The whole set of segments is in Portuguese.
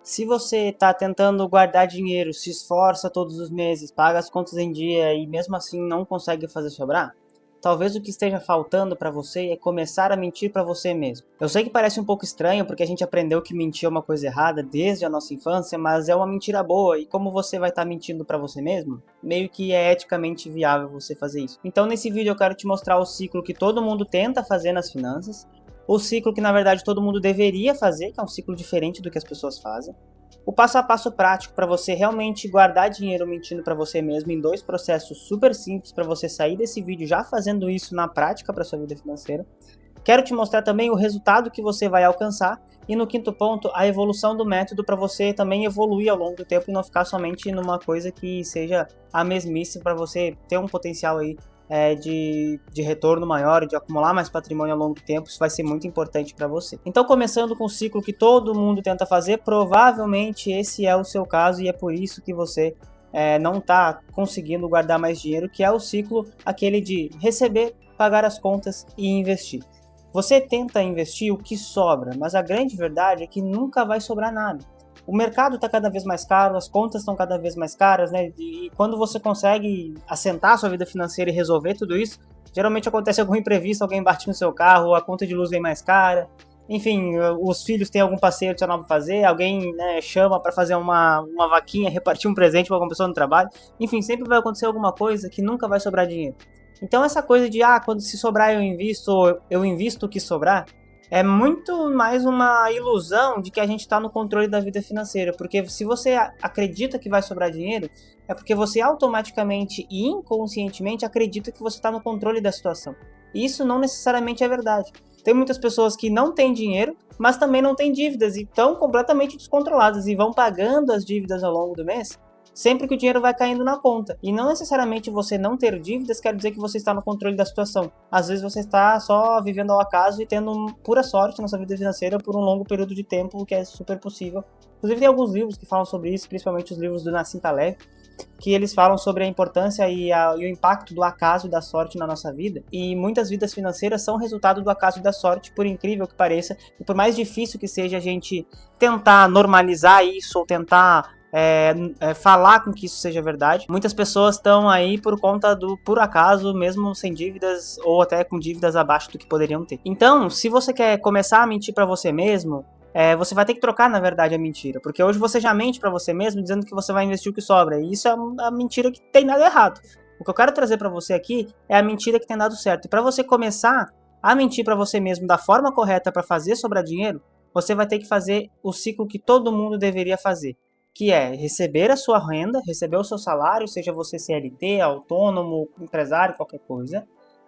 Se você está tentando guardar dinheiro, se esforça todos os meses, paga as contas em dia e mesmo assim não consegue fazer sobrar, talvez o que esteja faltando para você é começar a mentir para você mesmo. Eu sei que parece um pouco estranho porque a gente aprendeu que mentir é uma coisa errada desde a nossa infância, mas é uma mentira boa e como você vai estar mentindo para você mesmo, meio que é eticamente viável você fazer isso. Então nesse vídeo eu quero te mostrar o ciclo que todo mundo tenta fazer nas finanças, o ciclo que na verdade todo mundo deveria fazer, que é um ciclo diferente do que as pessoas fazem, o passo a passo prático para você realmente guardar dinheiro mentindo para você mesmo em 2 processos super simples para você sair desse vídeo já fazendo isso na prática para sua vida financeira. Quero te mostrar também o resultado que você vai alcançar e no quinto ponto, a evolução do método para você também evoluir ao longo do tempo e não ficar somente numa coisa que seja a mesmice para você ter um potencial aí de retorno maior, de acumular mais patrimônio ao longo do tempo. Isso vai ser muito importante para você. Então, começando com o ciclo que todo mundo tenta fazer, provavelmente esse é o seu caso e é por isso que você não está conseguindo guardar mais dinheiro, que é o ciclo aquele de receber, pagar as contas e investir. Você tenta investir o que sobra, mas a grande verdade é que nunca vai sobrar nada. O mercado está cada vez mais caro, as contas estão cada vez mais caras, né? E quando você consegue assentar a sua vida financeira e resolver tudo isso, geralmente acontece algum imprevisto, alguém bate no seu carro, a conta de luz vem mais cara, enfim, os filhos têm algum passeio adicional para fazer, alguém, né, chama para fazer uma vaquinha, repartir um presente para alguma pessoa no trabalho, enfim, sempre vai acontecer alguma coisa que nunca vai sobrar dinheiro. Então essa coisa de, quando se sobrar eu invisto o que sobrar, é muito mais uma ilusão de que a gente está no controle da vida financeira, porque se você acredita que vai sobrar dinheiro, é porque você automaticamente e inconscientemente acredita que você está no controle da situação. E isso não necessariamente é verdade. Tem muitas pessoas que não têm dinheiro, mas também não têm dívidas e estão completamente descontroladas e vão pagando as dívidas ao longo do mês, sempre que o dinheiro vai caindo na conta. E não necessariamente você não ter dívidas quer dizer que você está no controle da situação. Às vezes você está só vivendo ao acaso e tendo pura sorte na sua vida financeira por um longo período de tempo, o que é super possível. Inclusive tem alguns livros que falam sobre isso, principalmente os livros do Nassim Taleb, que eles falam sobre a importância e o impacto do acaso e da sorte na nossa vida. E muitas vidas financeiras são resultado do acaso e da sorte, por incrível que pareça. E por mais difícil que seja a gente tentar normalizar isso ou tentar falar com que isso seja verdade, muitas pessoas estão aí por conta do por acaso, mesmo sem dívidas ou até com dívidas abaixo do que poderiam ter. Então, se você quer começar a mentir para você mesmo, você vai ter que trocar, na verdade, a mentira, porque hoje você já mente para você mesmo dizendo que você vai investir o que sobra, e isso é uma mentira que tem nada errado. O que eu quero trazer para você aqui é a mentira que tem dado certo, e para você começar a mentir para você mesmo da forma correta para fazer sobrar dinheiro, você vai ter que fazer o ciclo que todo mundo deveria fazer, que é receber a sua renda, receber o seu salário, seja você CLT, autônomo, empresário, qualquer coisa.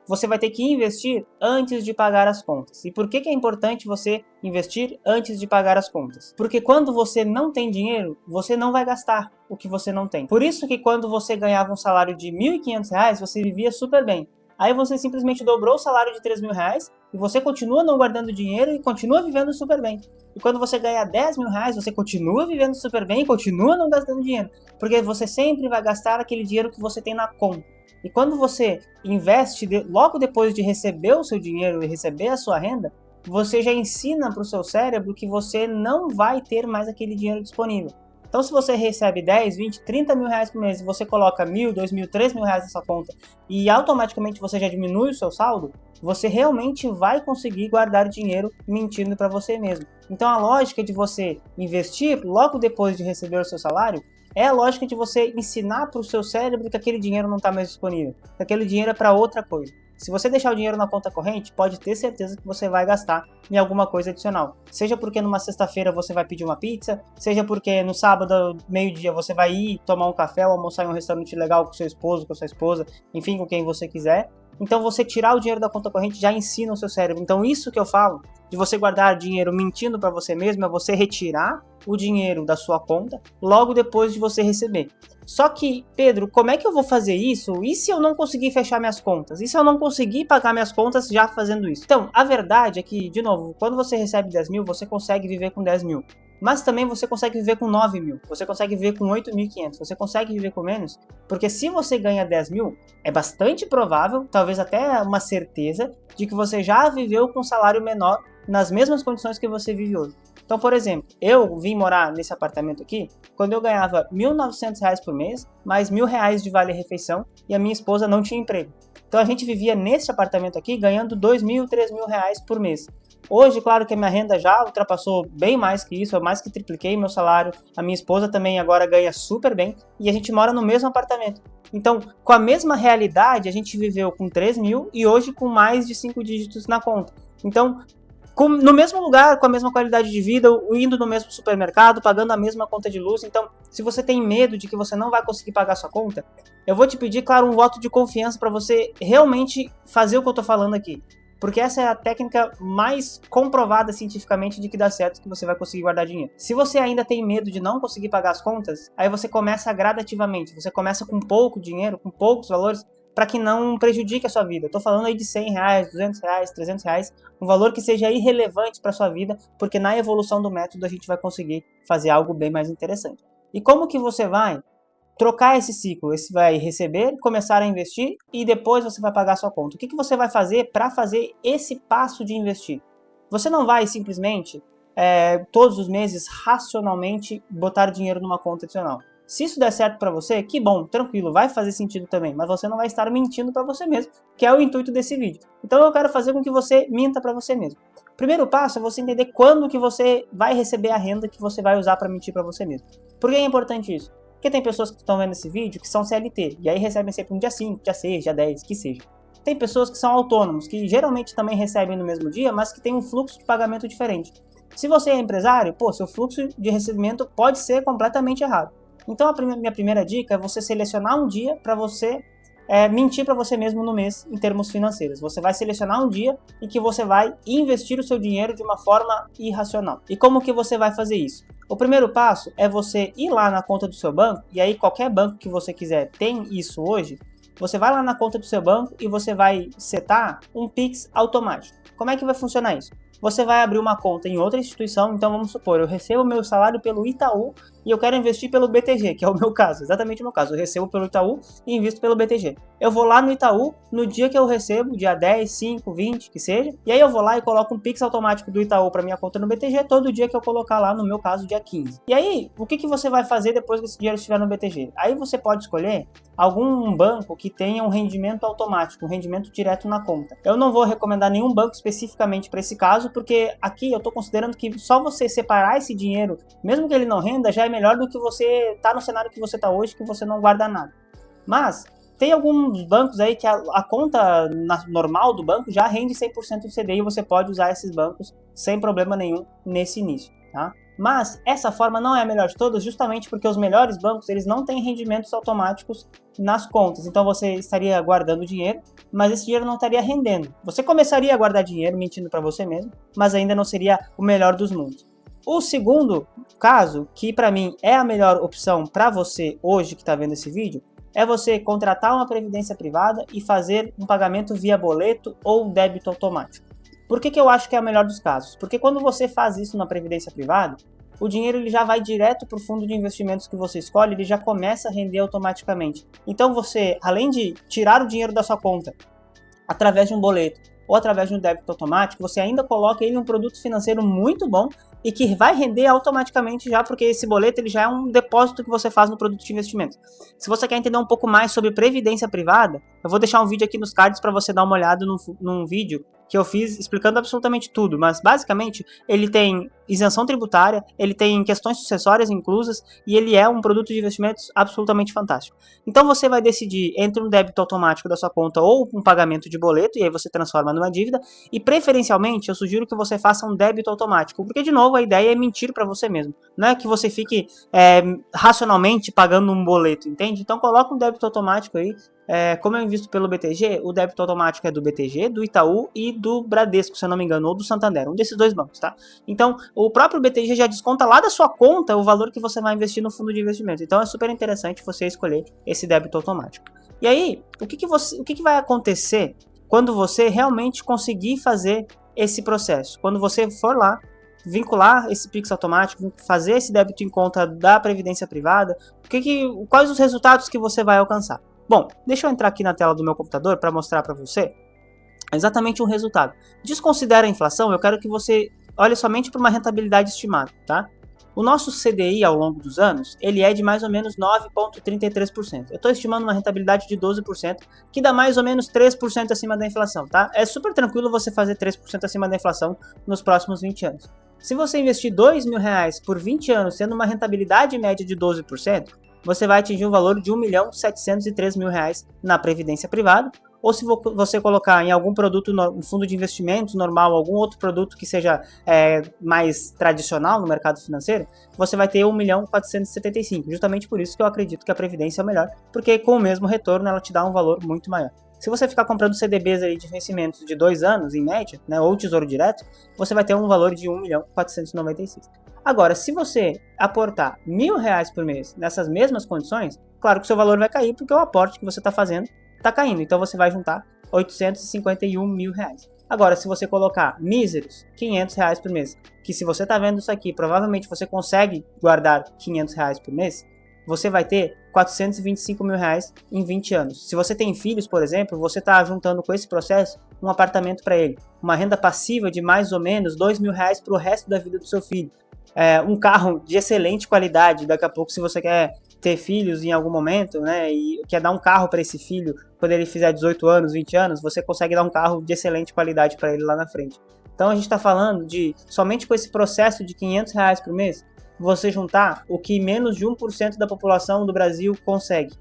Você vai ter que investir antes de pagar as contas. E por que é importante você investir antes de pagar as contas? Porque quando você não tem dinheiro, você não vai gastar o que você não tem. Por isso que quando você ganhava um salário de R$ 1.500, você vivia super bem. Aí você simplesmente dobrou o salário de R$ 3.000 e você continua não guardando dinheiro e continua vivendo super bem. E quando você ganha R$ 10.000, você continua vivendo super bem e continua não gastando dinheiro. Porque você sempre vai gastar aquele dinheiro que você tem na conta. E quando você investe logo depois de receber o seu dinheiro e receber a sua renda, você já ensina para o seu cérebro que você não vai ter mais aquele dinheiro disponível. Então, se você recebe 10, 20, 30 mil reais por mês e você coloca 1.000, 2.000, 3.000 reais na sua conta e automaticamente você já diminui o seu saldo, você realmente vai conseguir guardar dinheiro mentindo para você mesmo. Então, a lógica de você investir logo depois de receber o seu salário é a lógica de você ensinar para o seu cérebro que aquele dinheiro não está mais disponível, que aquele dinheiro é para outra coisa. Se você deixar o dinheiro na conta corrente, pode ter certeza que você vai gastar em alguma coisa adicional. Seja porque numa sexta-feira você vai pedir uma pizza, seja porque no sábado, meio-dia, você vai ir tomar um café ou almoçar em um restaurante legal com seu esposo, com sua esposa, enfim, com quem você quiser. Então você tirar o dinheiro da conta corrente já ensina o seu cérebro. Então isso que eu falo, de você guardar dinheiro mentindo para você mesmo, é você retirar o dinheiro da sua conta logo depois de você receber. Só que, Pedro, como é que eu vou fazer isso? E se eu não conseguir fechar minhas contas? E se eu não conseguir pagar minhas contas já fazendo isso? Então, a verdade é que, de novo, quando você recebe 10 mil, você consegue viver com 10 mil. Mas também você consegue viver com 9 mil, você consegue viver com 8.500, você consegue viver com menos, porque se você ganha 10 mil, é bastante provável, talvez até uma certeza, de que você já viveu com um salário menor nas mesmas condições que você vive hoje. Então, por exemplo, eu vim morar nesse apartamento aqui quando eu ganhava R$ 1.900 por mês, mais R$ 1.000 de vale-refeição, e a minha esposa não tinha emprego. Então a gente vivia nesse apartamento aqui ganhando R$ 2.000, R$ 3.000 por mês. Hoje, claro que a minha renda já ultrapassou bem mais que isso, eu mais que tripliquei meu salário, a minha esposa também agora ganha super bem, e a gente mora no mesmo apartamento. Então, com a mesma realidade, a gente viveu com 3.000 e hoje com mais de 5 dígitos na conta. Então, no mesmo lugar, com a mesma qualidade de vida, indo no mesmo supermercado, pagando a mesma conta de luz. Então, se você tem medo de que você não vai conseguir pagar sua conta, eu vou te pedir, claro, um voto de confiança para você realmente fazer o que eu tô falando aqui. Porque essa é a técnica mais comprovada cientificamente de que dá certo, que você vai conseguir guardar dinheiro. Se você ainda tem medo de não conseguir pagar as contas, aí você começa gradativamente. Você começa com pouco dinheiro, com poucos valores, para que não prejudique a sua vida. Eu tô falando aí de R$ 100, R$ 200, R$ 300, um valor que seja irrelevante para sua vida, porque na evolução do método a gente vai conseguir fazer algo bem mais interessante. E como que você vai trocar esse ciclo? Você vai receber, começar a investir e depois você vai pagar a sua conta. O que você vai fazer para fazer esse passo de investir? Você não vai simplesmente, todos os meses, racionalmente botar dinheiro numa conta adicional. Se isso der certo para você, que bom, tranquilo, vai fazer sentido também, mas você não vai estar mentindo para você mesmo, que é o intuito desse vídeo. Então eu quero fazer com que você minta para você mesmo. Primeiro passo é você entender quando que você vai receber a renda que você vai usar para mentir para você mesmo. Por que é importante isso? Porque tem pessoas que estão vendo esse vídeo que são CLT, e aí recebem sempre no dia 5, dia 6, dia 10, que seja. Tem pessoas que são autônomos, que geralmente também recebem no mesmo dia, mas que tem um fluxo de pagamento diferente. Se você é empresário, seu fluxo de recebimento pode ser completamente errado. Então a minha primeira dica é você selecionar um dia para você mentir para você mesmo no mês em termos financeiros. Você vai selecionar um dia em que você vai investir o seu dinheiro de uma forma irracional. E como que você vai fazer isso? O primeiro passo é você ir lá na conta do seu banco, e aí qualquer banco que você quiser tem isso hoje. Você vai lá na conta do seu banco e você vai setar um Pix automático. Como é que vai funcionar isso? Você vai abrir uma conta em outra instituição, então vamos supor, eu recebo meu salário pelo Itaú e eu quero investir pelo BTG, que é o meu caso, exatamente o meu caso. Eu recebo pelo Itaú e invisto pelo BTG. Eu vou lá no Itaú, no dia que eu recebo, dia 10, 5, 20, que seja, e aí eu vou lá e coloco um Pix automático do Itaú para minha conta no BTG todo dia que eu colocar lá, no meu caso, dia 15. E aí, o que você vai fazer depois que esse dinheiro estiver no BTG? Aí você pode escolher algum banco que tenha um rendimento automático, um rendimento direto na conta. Eu não vou recomendar nenhum banco especificamente para esse caso, porque aqui eu estou considerando que só você separar esse dinheiro, mesmo que ele não renda, já é melhor do que você estar no cenário que você está hoje, que você não guarda nada. Mas tem alguns bancos aí que a conta normal do banco já rende 100% do CDI e você pode usar esses bancos sem problema nenhum nesse início, tá? Mas essa forma não é a melhor de todas, justamente porque os melhores bancos eles não têm rendimentos automáticos nas contas. Então você estaria guardando dinheiro, mas esse dinheiro não estaria rendendo. Você começaria a guardar dinheiro mentindo para você mesmo, mas ainda não seria o melhor dos mundos. O segundo caso, que para mim é a melhor opção para você hoje que está vendo esse vídeo, é você contratar uma previdência privada e fazer um pagamento via boleto ou débito automático. Por que eu acho que é o melhor dos casos? Porque quando você faz isso na previdência privada, o dinheiro ele já vai direto para o fundo de investimentos que você escolhe, ele já começa a render automaticamente. Então você, além de tirar o dinheiro da sua conta através de um boleto ou através de um débito automático, você ainda coloca ele em um produto financeiro muito bom e que vai render automaticamente já, porque esse boleto ele já é um depósito que você faz no produto de investimento. Se você quer entender um pouco mais sobre previdência privada, eu vou deixar um vídeo aqui nos cards para você dar uma olhada num vídeo que eu fiz explicando absolutamente tudo, mas basicamente ele tem isenção tributária, ele tem questões sucessórias inclusas e ele é um produto de investimentos absolutamente fantástico. Então você vai decidir entre um débito automático da sua conta ou um pagamento de boleto, e aí você transforma numa dívida, e preferencialmente eu sugiro que você faça um débito automático, porque de novo a ideia é mentir para você mesmo, não é que você fique racionalmente pagando um boleto, entende? Então coloca um débito automático aí. Como eu invisto pelo BTG, o débito automático é do BTG, do Itaú e do Bradesco, se eu não me engano, ou do Santander, um desses dois bancos, tá? Então, o próprio BTG já desconta lá da sua conta o valor que você vai investir no fundo de investimento. Então, é super interessante você escolher esse débito automático. E aí, o que vai acontecer quando você realmente conseguir fazer esse processo? Quando você for lá, vincular esse Pix automático, fazer esse débito em conta da Previdência Privada, quais os resultados que você vai alcançar? Bom, deixa eu entrar aqui na tela do meu computador para mostrar para você exatamente um resultado. Desconsidera a inflação, eu quero que você olhe somente para uma rentabilidade estimada, tá? O nosso CDI ao longo dos anos, ele é de mais ou menos 9,33%. Eu estou estimando uma rentabilidade de 12%, que dá mais ou menos 3% acima da inflação, tá? É super tranquilo você fazer 3% acima da inflação nos próximos 20 anos. Se você investir R$ 2.000 por 20 anos, tendo uma rentabilidade média de 12%, você vai atingir um valor de R$ 1.703.000 na previdência privada, ou se você colocar em algum produto, um fundo de investimentos normal, algum outro produto que seja mais tradicional no mercado financeiro, você vai ter 1.475.000. Justamente por isso que eu acredito que a previdência é o melhor, porque com o mesmo retorno ela te dá um valor muito maior. Se você ficar comprando CDBs aí de vencimentos de 2 anos, em média, né, ou Tesouro Direto, você vai ter um valor de 1.496.000. Agora, se você aportar R$ 1.000 por mês nessas mesmas condições, claro que o seu valor vai cair, porque o aporte que você está fazendo está caindo. Então você vai juntar R$ 851.000. Agora, se você colocar míseros R$ 500 por mês, que se você está vendo isso aqui, provavelmente você consegue guardar R$ 500 por mês, você vai ter R$ 425.000 em 20 anos. Se você tem filhos, por exemplo, você está juntando com esse processo um apartamento para ele, uma renda passiva de mais ou menos R$ 2.000 para o resto da vida do seu filho, um carro de excelente qualidade. Daqui a pouco, se você quer ter filhos em algum momento, né, e quer dar um carro para esse filho quando ele fizer 18 anos, 20 anos, você consegue dar um carro de excelente qualidade para ele lá na frente. Então a gente está falando de, somente com esse processo de R$ 500 por mês, você juntar o que menos de 1% da população do Brasil consegue.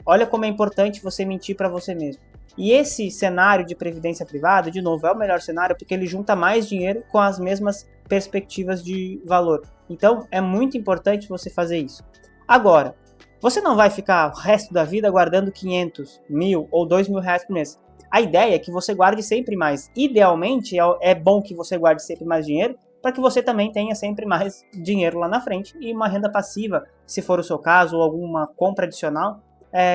Olha como é importante você mentir para você mesmo. E esse cenário de previdência privada, de novo, é o melhor cenário porque ele junta mais dinheiro com as mesmas perspectivas de valor. Então é muito importante você fazer isso. Agora, você não vai ficar o resto da vida guardando 500, 1.000 ou R$ 2.000 por mês. A ideia é que você guarde sempre mais. Idealmente, é bom que você guarde sempre mais dinheiro, para que você também tenha sempre mais dinheiro lá na frente e uma renda passiva, se for o seu caso, ou alguma compra adicional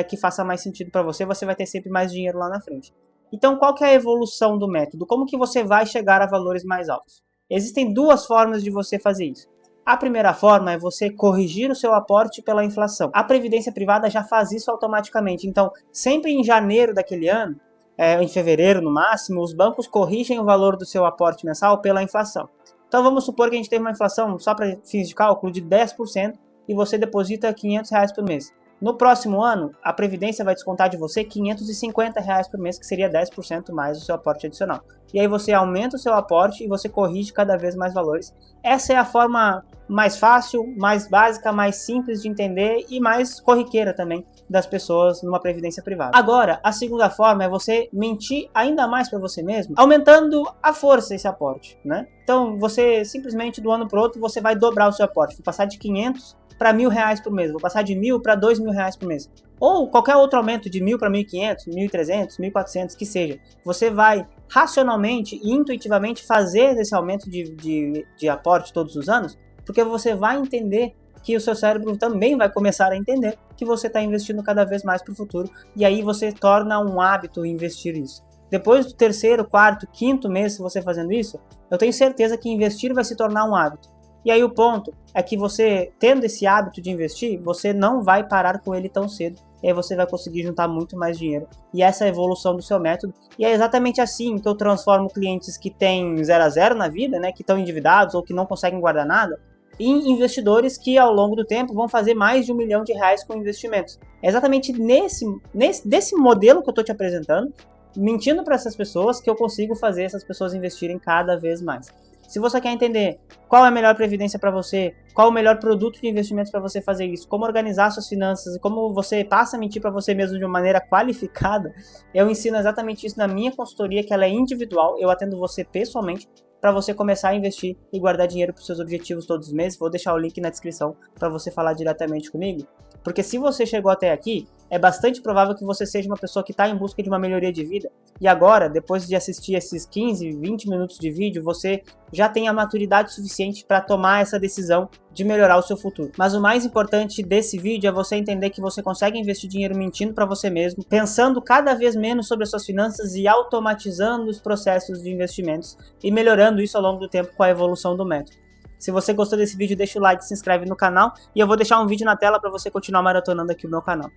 que faça mais sentido para você, você vai ter sempre mais dinheiro lá na frente. Então, qual que é a evolução do método? Como que você vai chegar a valores mais altos? Existem duas formas de você fazer isso. A primeira forma é você corrigir o seu aporte pela inflação. A previdência privada já faz isso automaticamente. Então, sempre em janeiro daquele ano, em fevereiro no máximo, os bancos corrigem o valor do seu aporte mensal pela inflação. Então vamos supor que a gente teve uma inflação, só para fins de cálculo, de 10% e você deposita R$ 500 por mês. No próximo ano, a Previdência vai descontar de você R$ 550 por mês, que seria 10% mais o seu aporte adicional. E aí você aumenta o seu aporte e você corrige cada vez mais valores. Essa é a forma mais fácil, mais básica, mais simples de entender e mais corriqueira também das pessoas numa previdência privada. Agora, a segunda forma é você mentir ainda mais para você mesmo, aumentando a força desse aporte, né? Então, você simplesmente do ano para o outro, você vai dobrar o seu aporte, vai passar de 500 para R$ 1.000 por mês, vou passar de 1.000 para R$ 2.000 por mês. Ou qualquer outro aumento de 1.000 para 1.500, 1.300, 1.400, que seja. Você vai racionalmente e intuitivamente fazer esse aumento de aporte todos os anos, porque você vai entender que o seu cérebro também vai começar a entender que você está investindo cada vez mais para o futuro, e aí você torna um hábito investir isso. Depois do terceiro, quarto, quinto mês que você fazendo isso, eu tenho certeza que investir vai se tornar um hábito. E aí o ponto é que você, tendo esse hábito de investir, você não vai parar com ele tão cedo, e aí você vai conseguir juntar muito mais dinheiro. E essa é a evolução do seu método, e é exatamente assim que eu transformo clientes que têm 0 a 0 na vida, né, que estão endividados ou que não conseguem guardar nada, em investidores que ao longo do tempo vão fazer mais de R$ 1 milhão com investimentos. É exatamente desse modelo que eu estou te apresentando, mentindo para essas pessoas, que eu consigo fazer essas pessoas investirem cada vez mais. Se você quer entender qual é a melhor previdência para você, qual é o melhor produto de investimentos para você fazer isso, como organizar suas finanças e como você passa a mentir para você mesmo de uma maneira qualificada, eu ensino exatamente isso na minha consultoria, que ela é individual, eu atendo você pessoalmente, para você começar a investir e guardar dinheiro para os seus objetivos todos os meses. Vou deixar o link na descrição para você falar diretamente comigo. Porque se você chegou até aqui, é bastante provável que você seja uma pessoa que está em busca de uma melhoria de vida. E agora, depois de assistir esses 15, 20 minutos de vídeo, você já tem a maturidade suficiente para tomar essa decisão de melhorar o seu futuro. Mas o mais importante desse vídeo é você entender que você consegue investir dinheiro mentindo para você mesmo, pensando cada vez menos sobre as suas finanças e automatizando os processos de investimentos e melhorando isso ao longo do tempo com a evolução do método. Se você gostou desse vídeo, deixa o like, se inscreve no canal e eu vou deixar um vídeo na tela para você continuar maratonando aqui o meu canal.